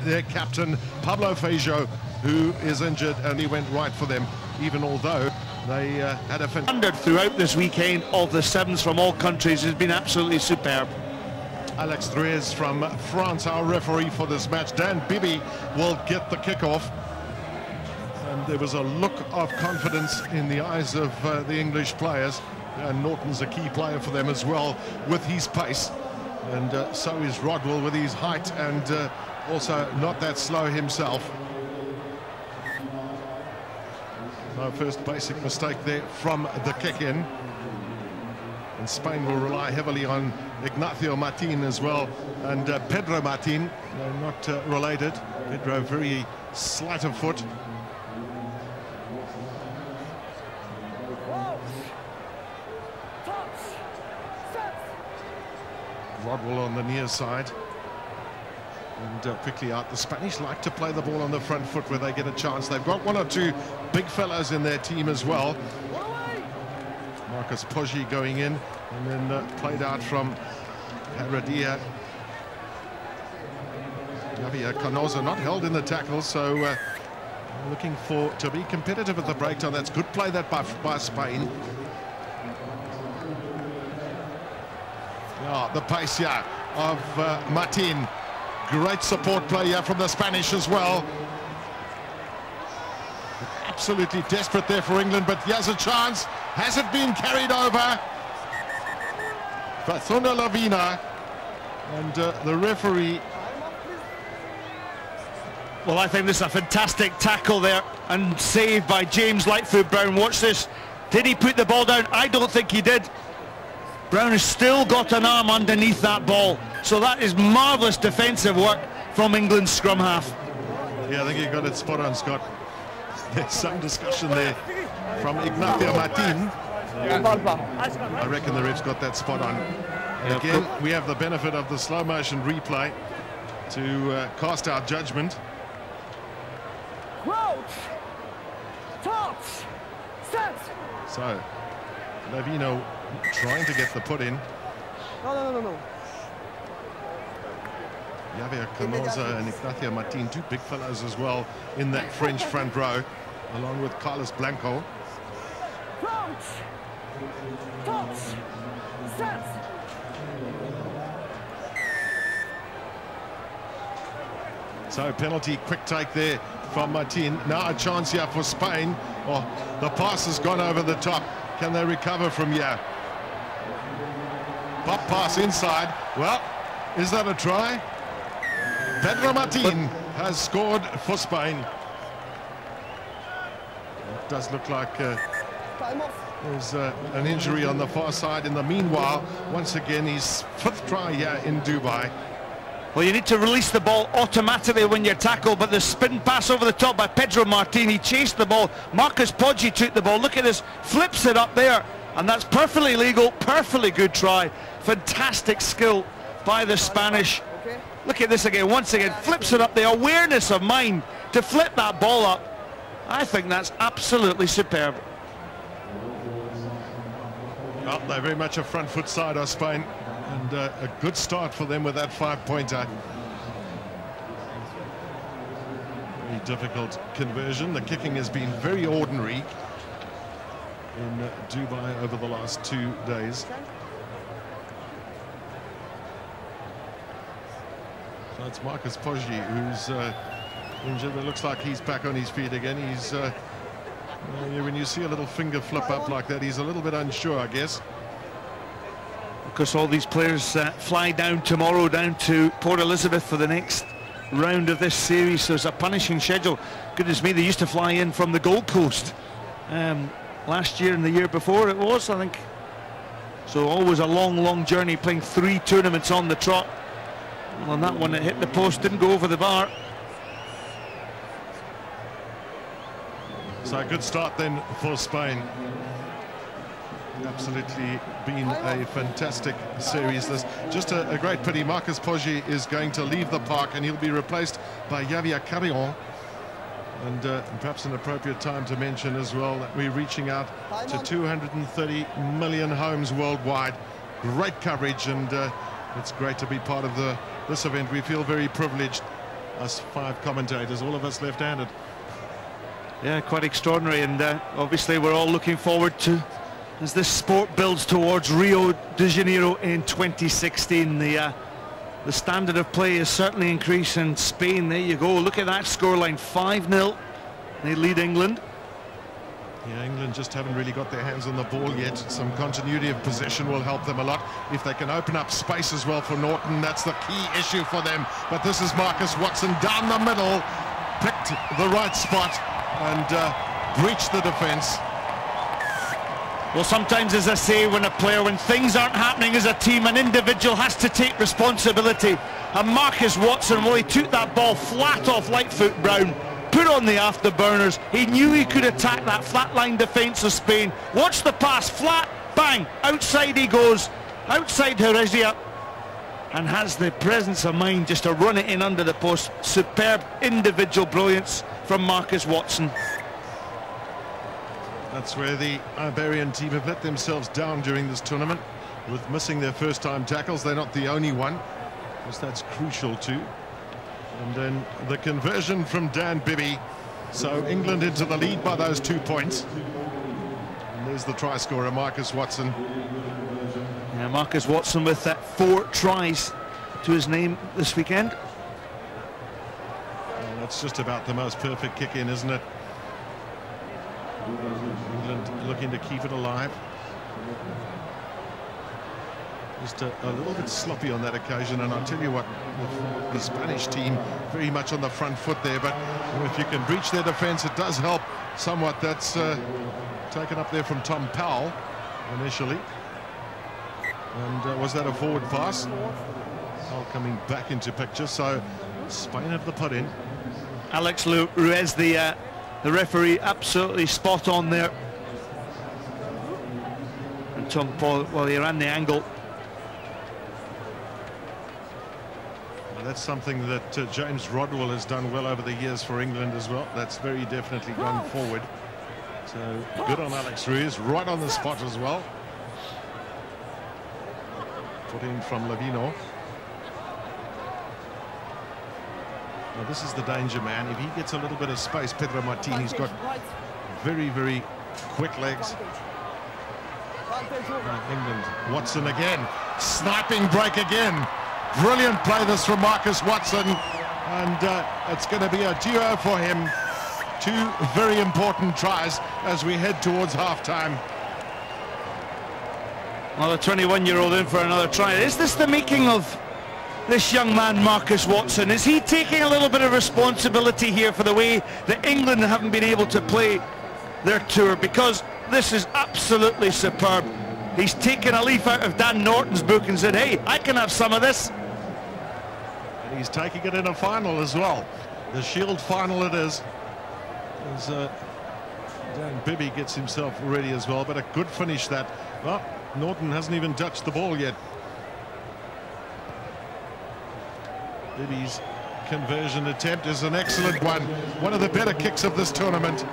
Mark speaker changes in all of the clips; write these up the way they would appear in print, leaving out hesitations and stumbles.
Speaker 1: their captain, Pablo Feijo, who is injured, and he went right for them, even although they had a
Speaker 2: standard throughout this weekend of the sevens from all countries has been absolutely superb.
Speaker 1: Alex Ruiz from France, our referee for this match. Dan Bibi will get the kickoff. And there was a look of confidence in the eyes of the English players. And Norton's a key player for them as well with his pace. And so is Rodwell with his height, and also not that slow himself. No first basic mistake there from the kick-in. And Spain will rely heavily on Ignacio Martin as well, and Pedro Martin, not related. Pedro very slight of foot. Rodwell on the near side. And quickly out. The Spanish like to play the ball on the front foot where they get a chance. They've got one or two big fellows in their team as well. Marcus Poggi going in, and then played out from Heredia. Javier Canosa not held in the tackle, so looking to be competitive at the breakdown. That's good play that by Spain. The pace here of Martin. Great support play here from the Spanish as well. Absolutely desperate there for England, but here's a chance. Has it been carried over? Fathona Lavina, and the referee.
Speaker 2: Well, I think this is a fantastic tackle there and saved by James Lightfoot-Brown. Watch this. Did he put the ball down? I don't think he did. Brown has still got an arm underneath that ball. So that is marvellous defensive work from England's scrum half.
Speaker 1: Yeah, I think you got it spot on, Scott. There's some discussion there from Ignacio Martin. I reckon the ref's got that spot on. And again, we have the benefit of the slow motion replay to cast our judgment. So, Lavino trying to get the put in.
Speaker 3: No.
Speaker 1: Javier Canosa and Ignacio Martin, two big fellows as well in that French front row, along with Carlos Blanco. So penalty, quick take there from Martin. Now a chance here for Spain. Oh, the pass has gone over the top. Can they recover from here? Pop pass inside. Well, is that a try? Pedro Martin has scored for Spain. It does look like there's an injury on the far side. In the meanwhile, once again, his fifth try here in Dubai.
Speaker 2: Well, you need to release the ball automatically when you're tackled, but the spin pass over the top by Pedro Martin, he chased the ball. Marcus Poggi took the ball. Look at this, flips it up there, and that's perfectly legal, perfectly good try. Fantastic skill by the Spanish. Look at this again, once again, flips it up, the awareness of mind to flip that ball up. I think that's absolutely superb.
Speaker 1: Well, they're very much a front foot side of Spain, and a good start for them with that 5-pointer. Very difficult conversion. The kicking has been very ordinary in Dubai over the last 2 days. So it's Marcus Poggi who's injured. It looks like he's back on his feet again. He's when you see a little finger flip up like that, he's a little bit unsure, I guess.
Speaker 2: Because all these players fly down tomorrow down to Port Elizabeth for the next round of this series, so it's a punishing schedule. Goodness me, they used to fly in from the Gold Coast last year and the year before it was, I think. So always a long journey, playing 3 tournaments on the trot. Well, on that one it hit the post, didn't go over the bar.
Speaker 1: So a good start then for Spain. Absolutely been a fantastic series. There's just a great pity. Marcus Poggi is going to leave the park, and he'll be replaced by Javier Carrion. And perhaps an appropriate time to mention as well that we're reaching out to 230 million homes worldwide. Great coverage, and it's great to be part of this event. We feel very privileged us 5 commentators, all of us left-handed.
Speaker 2: Yeah, quite extraordinary, and obviously we're all looking forward to, as this sport builds towards Rio de Janeiro in 2016. The standard of play is certainly increased in Spain. There you go, look at that scoreline, 5-0. They lead England.
Speaker 1: Yeah, England just haven't really got their hands on the ball yet. Some continuity of possession will help them a lot. If they can open up space as well for Norton, that's the key issue for them. But this is Marcus Watson down the middle, picked the right spot and breached the defence.
Speaker 2: Well, sometimes, as I say, when things aren't happening as a team, an individual has to take responsibility. And Marcus Watson, well, he took that ball flat off Lightfoot Brown, put on the afterburners. He knew he could attack that flat-line defence of Spain. Watch the pass, flat, bang, outside he goes, outside Heredia, and has the presence of mind just to run it in under the post. Superb individual brilliance from Marcus Watson.
Speaker 1: That's where the Iberian team have let themselves down during this tournament, with missing their first-time tackles. They're not the only one, because that's crucial too. And then the conversion from Dan Bibby. So England into the lead by those 2 points. And there's the try scorer, Marcus Watson.
Speaker 2: Yeah, Marcus Watson with 4 tries to his name this weekend.
Speaker 1: Well, that's just about the most perfect kick-in, isn't it? England looking to keep it alive. Just a little bit sloppy on that occasion, and I'll tell you what, the Spanish team very much on the front foot there, but if you can breach their defence, it does help somewhat. That's taken up there from Tom Powell initially. And was that a forward pass? Powell coming back into picture, so Spain have the put in.
Speaker 2: Alex Ruiz, the referee, absolutely spot on there. And Tom Powell, well, he ran the angle.
Speaker 1: That's something that James Rodwell has done well over the years for England as well. That's very definitely gone forward. So good on Alex Ruiz, right on the spot as well. Put in from Lavino. Now this is the danger man. If he gets a little bit of space, Pedro Martini's got very, very quick legs. England, Watson again, sniping break again. Brilliant play this from Marcus Watson, and it's going to be a duo for him. 2 very important tries as we head towards half-time.
Speaker 2: Well, the 21-year-old in for another try. Is this the making of this young man, Marcus Watson? Is he taking a little bit of responsibility here for the way that England haven't been able to play their tour? Because this is absolutely superb. He's taken a leaf out of Dan Norton's book and said, hey, I can have some of this.
Speaker 1: And he's taking it in a final as well. The Shield final it is. As Dan Bibby gets himself ready as well, but a good finish that. Well, Norton hasn't even touched the ball yet. Bibby's conversion attempt is an excellent one. One of the better kicks of this tournament.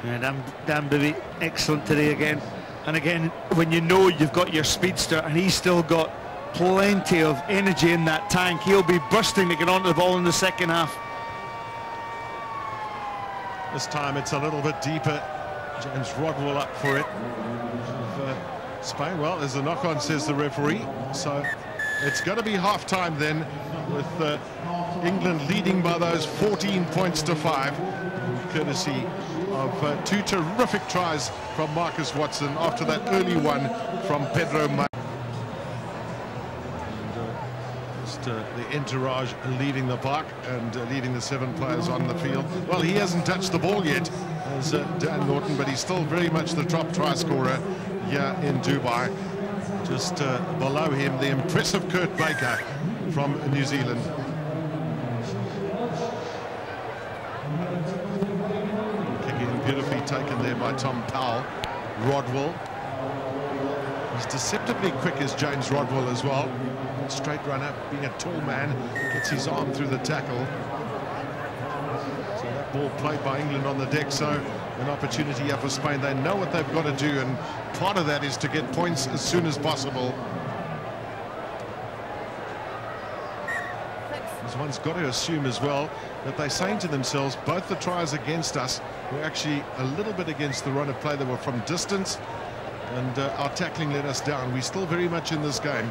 Speaker 2: Yeah, Dan Bibby, excellent today again. And again, when you know you've got your speedster and he's still got plenty of energy in that tank, he'll be bursting to get onto the ball in the second half.
Speaker 1: This time it's a little bit deeper. James Rodwell up for it. Spain, well, there's a knock-on, says the referee. So it's going to be half-time then, with England leading by those 14 points to 5, courtesy of 2 terrific tries from Marcus Watson after that early one from Pedro Martini. The entourage leaving the park and leading the 7 players on the field. Well, he hasn't touched the ball yet as Dan Norton, but he's still very much the top try scorer here in Dubai. Just below him, the impressive Kurt Baker from New Zealand. Kicking beautifully taken there by Tom Powell. Rodwell. He's deceptively quick as James Rodwell as well. Straight runner, being a tall man, gets his arm through the tackle. So that ball played by England on the deck, so an opportunity here for Spain. They know what they've got to do, and part of that is to get points as soon as possible. Because one's got to assume as well that they're saying to themselves, both the tries against us were actually a little bit against the run of play. They were from distance, and our tackling let us down. We're still very much in this game.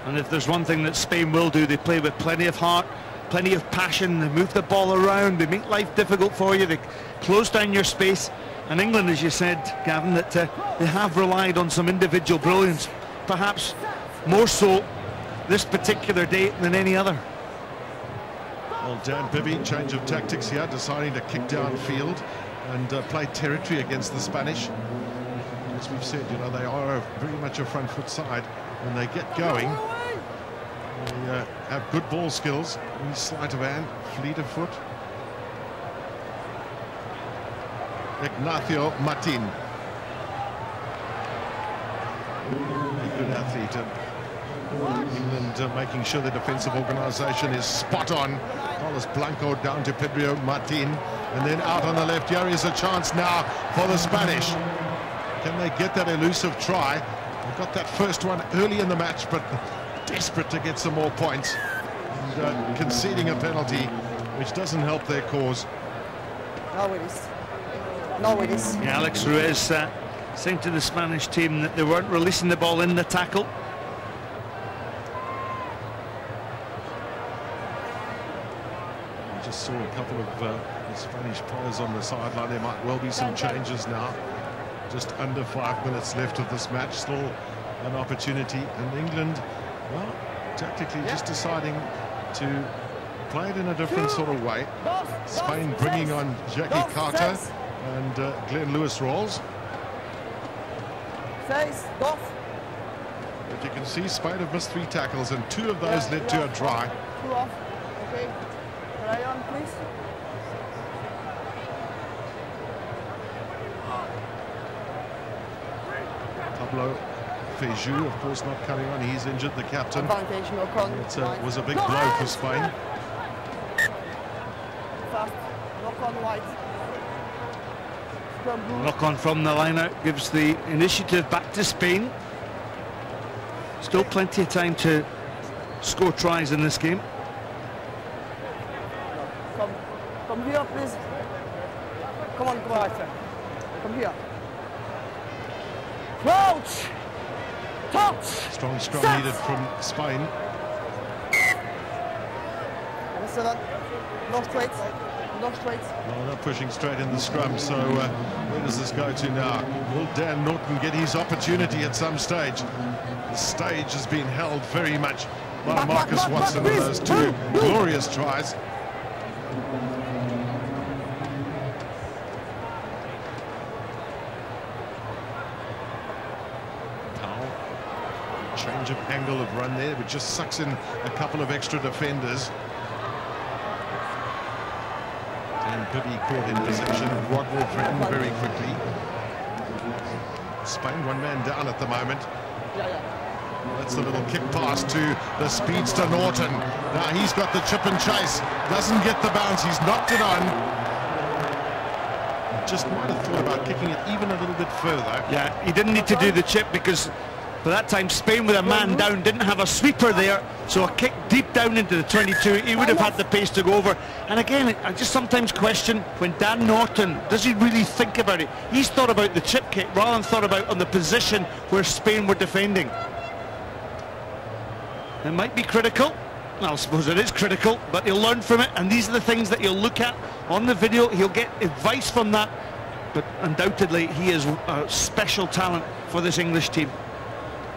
Speaker 2: And if there's one thing that Spain will do, they play with plenty of heart, plenty of passion. They move the ball around, they make life difficult for you, they close down your space. And England, as you said, Gavin, that they have relied on some individual brilliance, perhaps more so this particular day than any other.
Speaker 1: Well, Dan Bibby, change of tactics here, deciding to kick downfield and play territory against the Spanish. As we've said, you know, they are very much a front foot side. When they get going, they have good ball skills, sleight of hand, fleet of foot. Ignacio Martin, a good athlete, and England making sure the defensive organisation is spot on. Carlos Blanco down to Pedro Martin, and then out on the left. Here is a chance now for the Spanish. Can they get that elusive try? They got that first one early in the match, but desperate to get some more points, and conceding a penalty, which doesn't help their cause.
Speaker 3: No, it is. No, it is.
Speaker 2: Yeah, Alex Ruiz saying to the Spanish team that they weren't releasing the ball in the tackle.
Speaker 1: We just saw a couple of Spanish players on the sideline. There might well be some changes now. Just under 5 minutes left of this match. Still an opportunity. And England, well, tactically just deciding to play it in a different sort of way. Spain bringing on Jackie Carter and Glenn Lewis-Rawls. But you can see Spain have missed 3 tackles, and 2 of those led to a try.
Speaker 3: 2 off. Okay. Try on, please.
Speaker 1: Pablo Feijó, of course, not coming on. He's injured, the captain. It was a big blow for Spain.
Speaker 3: Fast. Knock on white.
Speaker 2: Knock on from the line-out gives the initiative back to Spain. Still plenty of time to score tries in this game.
Speaker 3: Come here, please. Come on, come here. Crouch! Touch!
Speaker 1: Strong scrum needed from Spain.
Speaker 3: No straight. No straight.
Speaker 1: Well, they're pushing straight in the scrum, so where does this go to now? Will Dan Norton get his opportunity at some stage? The stage has been held very much by Marcus Watson with those 2 glorious tries. Change of angle of run there, which just sucks in a couple of extra defenders. And Bibby caught in possession. Rodwell threatened very quickly. Spain 1 man down at the moment. That's a little kick pass to the speedster Norton. Now he's got the chip and chase. Doesn't get the bounce. He's knocked it on. Just might have thought about kicking it even a little bit further.
Speaker 2: Yeah, he didn't need to do the chip because by that time Spain with a man down didn't have a sweeper there, so a kick deep down into the 22, he would have had the pace to go over. And again, I just sometimes question when Dan Norton, does he really think about it? He's thought about the chip kick rather than thought about on the position where Spain were defending. It might be critical. Well, I suppose it is critical, but he'll learn from it, and these are the things that he'll look at on the video. He'll get advice from that, but undoubtedly he is a special talent for this English team.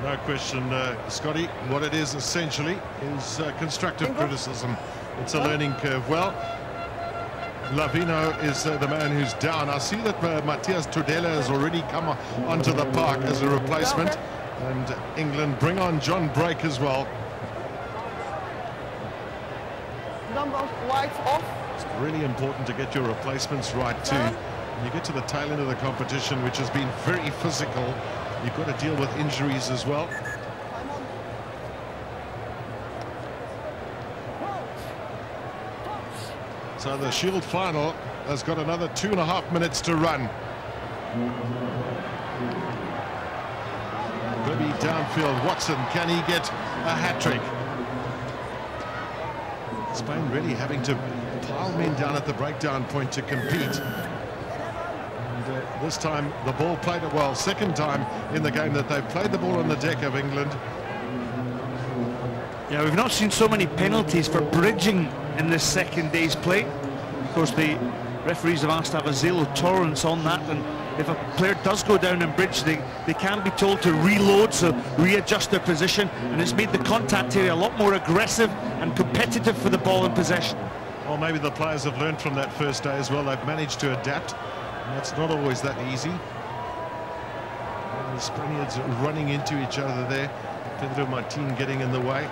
Speaker 1: No question, Scotty. What it is essentially is constructive criticism. It's a learning curve. Well, Lavino is the man who's down. I see that Matias Tudela has already come onto the park as a replacement, and England bring on John Brake as well.
Speaker 3: Number white off.
Speaker 1: It's really important to get your replacements right too. When you get to the tail end of the competition, which has been very physical, you've got to deal with injuries as well. So the Shield final has got another 2.5 minutes to run. Bibby downfield. Watson, can he get a hat-trick? Spain really having to pile men down at the breakdown point to compete. And this time the ball played it well. Second time in the game that they've played the ball on the deck of England.
Speaker 2: Yeah, we've not seen so many penalties for bridging in this second day's play. Of course, the referees have asked to have a zero tolerance on that, and if a player does go down and bridge, they can be told to reload, so readjust their position, and it's made the contact area a lot more aggressive and competitive for the ball in possession.
Speaker 1: Well, maybe the players have learned from that first day as well. They've managed to adapt, and that's not always that easy. And the Spaniards running into each other there. Pedro Martin getting in the way.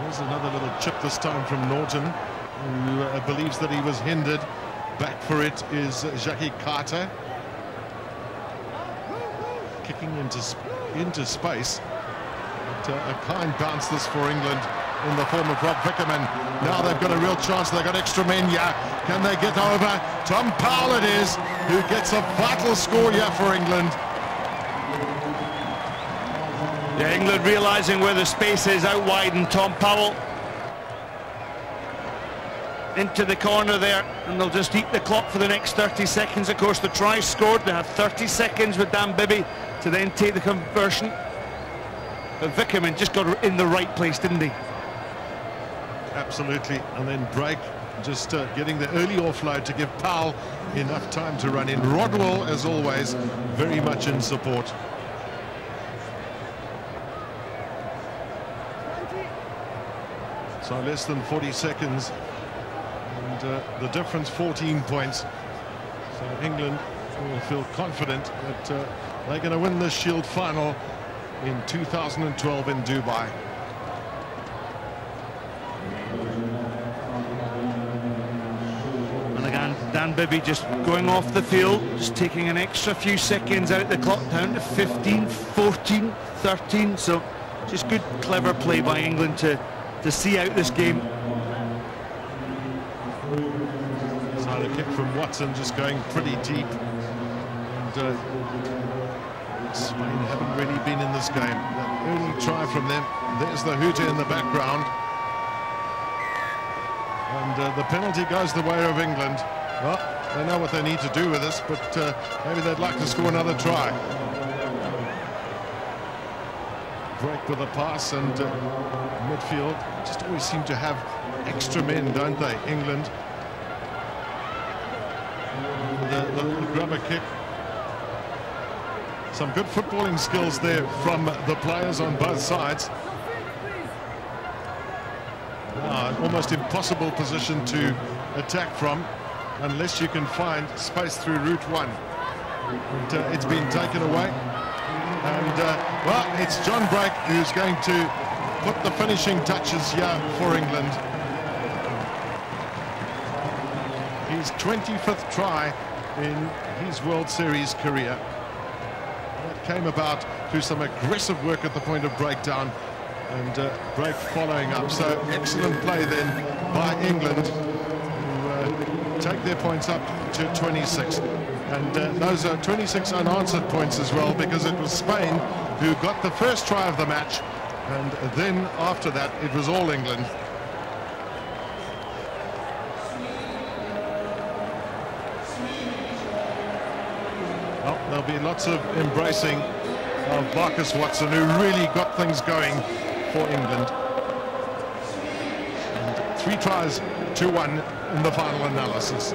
Speaker 1: There's another little chip this time from Norton, who believes that he was hindered. Back for it is Jackie Carter. Kicking into space. But a kind bounce this for England in the form of Rob Vickerman. Now they've got a real chance. They've got extra men here. Can they get over? Tom Powell it is, who gets a vital score here for England.
Speaker 2: Yeah, England realising where the space is out wide, and Tom Powell into the corner there, and they'll just eat the clock for the next 30 seconds. Of course, the try scored. They have 30 seconds with Dan Bibby to then take the conversion. But Vickerman just got in the right place, didn't he?
Speaker 1: Absolutely. And then Drake just getting the early offload to give Powell enough time to run in. Rodwell, as always, very much in support. So less than 40 seconds. And the difference 14 points. So England will feel confident that they're going to win this Shield final in 2012 in Dubai.
Speaker 2: And again, Dan Bibby just going off the field, just taking an extra few seconds out the clock, down to 15, 14, 13. So just good, clever play by England to see out this game.
Speaker 1: So the kick from Watson just going pretty deep. And Spain haven't really been in this game. That early try from them. There's the hooter in the background. And the penalty goes the way of England. Well, they know what they need to do with this, but maybe they'd like to score another try. Break with a pass, and midfield just always seem to have extra men, don't they, England? The grubber kick. Some good footballing skills there from the players on both sides. An almost impossible position to attack from unless you can find space through route one. And, it's been taken away. And, well, it's John Brake who's going to put the finishing touches here for England. His 25th try in his World Series career. That came about through some aggressive work at the point of breakdown, and Brake following up. So excellent play then by England, who take their points up to 26. And those are 26 unanswered points as well, because it was Spain who got the first try of the match, and then after that it was all England. Well, there'll be lots of embracing of Marcus Watson, who really got things going for England. And 3 tries to 1 in the final analysis.